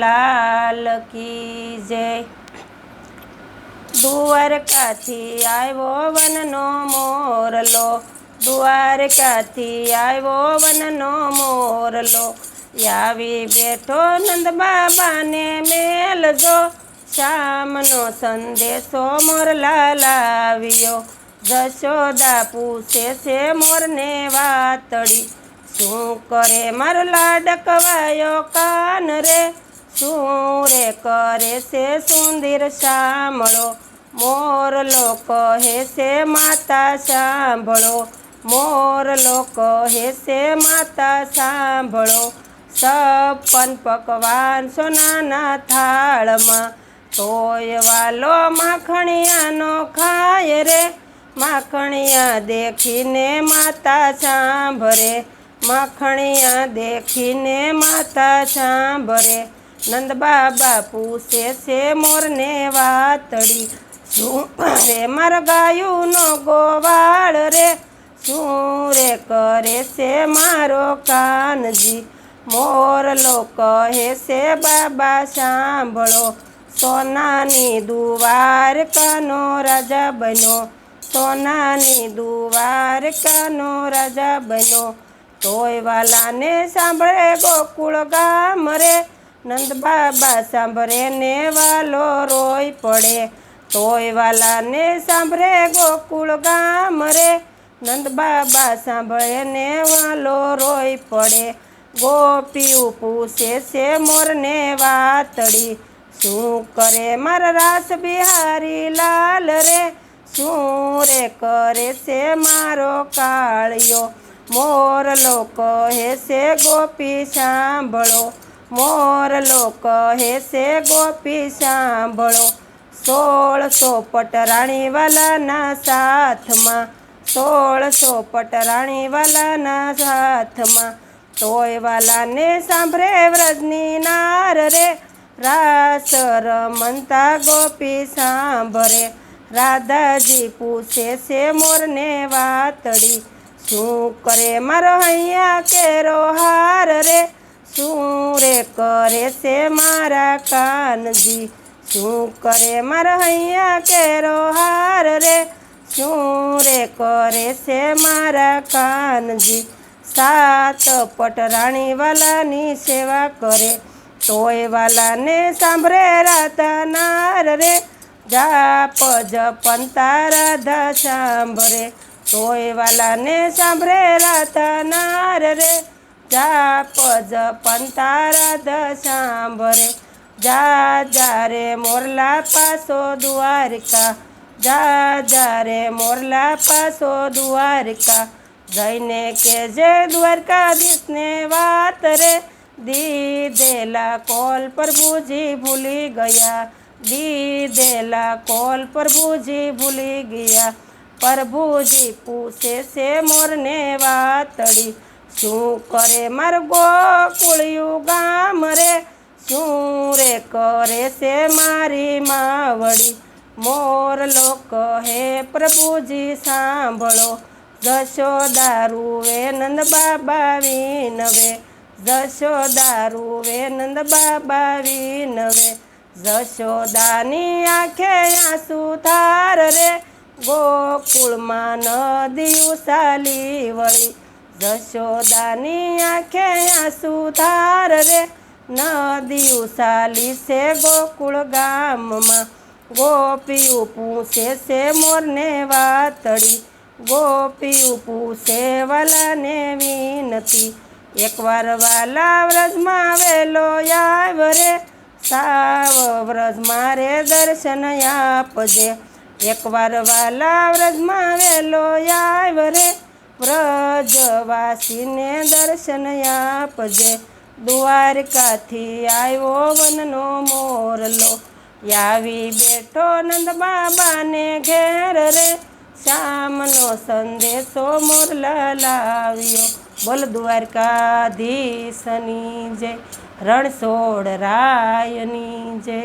લાલ કી જય। દ્વારકાથી આવ્યો વનનો મોરલો, દ્વારકાથી આવ્યો વનનો મોરલો, આવી બેઠો નંદ બાબાને મેલજો, શ્યામનો સંદેશો મોરલા લાવ્યો। જશોદા પૂછે છે મોરને વાતડી, શું કરે મારો લાડકવાયો કાન રે, શું રે કરે છે સુંદર સાંભળો, મોરલો કહે છે માતા સાંભળો, મોરલો કહે છે માતા સાંભળો। 56 પકવાન સોનાના થાળમાં, તોય વાલો માખણિયાનો ખાય રે, માખણિયા દેખીને માતા સાંભળે, માખણિયા દેખીને માતા સાંભળે। નંદ બાબા પૂછે છે મોરને વાતડી, શું રે મારા ગાયુંનો ગોવાળ રે, શું રે કરે છે મારો કાનજી, મોરલો કહે છે બાબા સાંભળો, સોનાની દ્વારકાનો રાજા બન્યો, સોનાની દ્વારકાનો રાજા બન્યો, તોય વાલાને સાંભળે ગોકુળ ગામ રે, નંદ બાબા સાંભળે ને વાલો રોઈ પડે, તોય વાલાને સાંભળે ગોકુળ ગામ રે, નંદ બાબા સાંભળે ને વાલો રોઈ પડે। ગોપીઓ પૂછે છે મોરને વાતડી, શું કરે મારા રાસ બિહારી લાલ રે, શું રે કરે છે મારો કાળિયો, મોરલો કહે છે ગોપી સાંભળો, મોરલો કહે છે ગોપી સાંભળો। 1600 પટરાણી વાલાના સાથમાં, 1600 પટરાણી વાલાના સાથમાં, તોય વાલાને સાંભળે વ્રજની નાર રે, રાસ રમતા ગોપી સાંભળે। રાધાજી પૂછે છે મોરને વાતડી, શું કરે મારો હૈયા કેરો હાર રે, શું રે કરે છે મારા કાનજી, શું કરે મારા હૈયા કેરો હાર રે, શું રે કરે છે મારા કાનજી। 7 પટરાણી વાલાની સેવા કરે, તોય વાલાને સાંભળે રાધા નાર રે, જાપ જપંતા રાધા સાંભળે, તોય વાલાને સાંભળે રાધા નાર રે, જાપ જપંતા રાધા સાંભળે। જા જા રે મોરલા પાસો દ્વારકા, જા જા રે મોરલા પાસો દ્વારકા, જઈને કેજે દ્વારકાધીશને વાત રે, દીધેલા કોલ પ્રભુજી ભૂલી ગયા, દીધેલા કોલ પ્રભુજી ભૂલી ગયા। પ્રભુજી પૂછે છે મોરને વાતડી, શું કરે મારું ગોકુળિયું ગામ રે, શું રે કરે છે મારી માવડી, મોરલો કહે પ્રભુજી સાંભળો, જશોદા રૂવે નંદ બાબા વિનવે, જશોદા રૂવે નંદ બાબા વિનવે, જશોદાની આંખે આંસુ થાર રે, ગોકુળમાં નદી ઉસાલી વળી, જશોદાની આંખે આંસુ થાર રે, નદી ઉસાલી છે ગોકુળ ગામમાં। ગોપીઓ પૂછે છે મોરને વાતડી, ગોપીઓ પૂછે વાલાને વિનતી, એકવાર વાલા વ્રજમાં વેલો આવ રે, સાવ વ્રજ મારે દર્શન આપજે, એકવાર વાલા વ્રજમાં વેલો આવ રે, વ્રજવાસીને દર્શન આપજે। દ્વારકાથી આવ્યો વનનો મોરલો, આવી બેઠો નંદ બાબાને ઘેર રે, શ્યામનો સંદેશો મોરલા લાવ્યો। બોલ દ્વારકાધીશની જય, રણછોડ રાયની જય।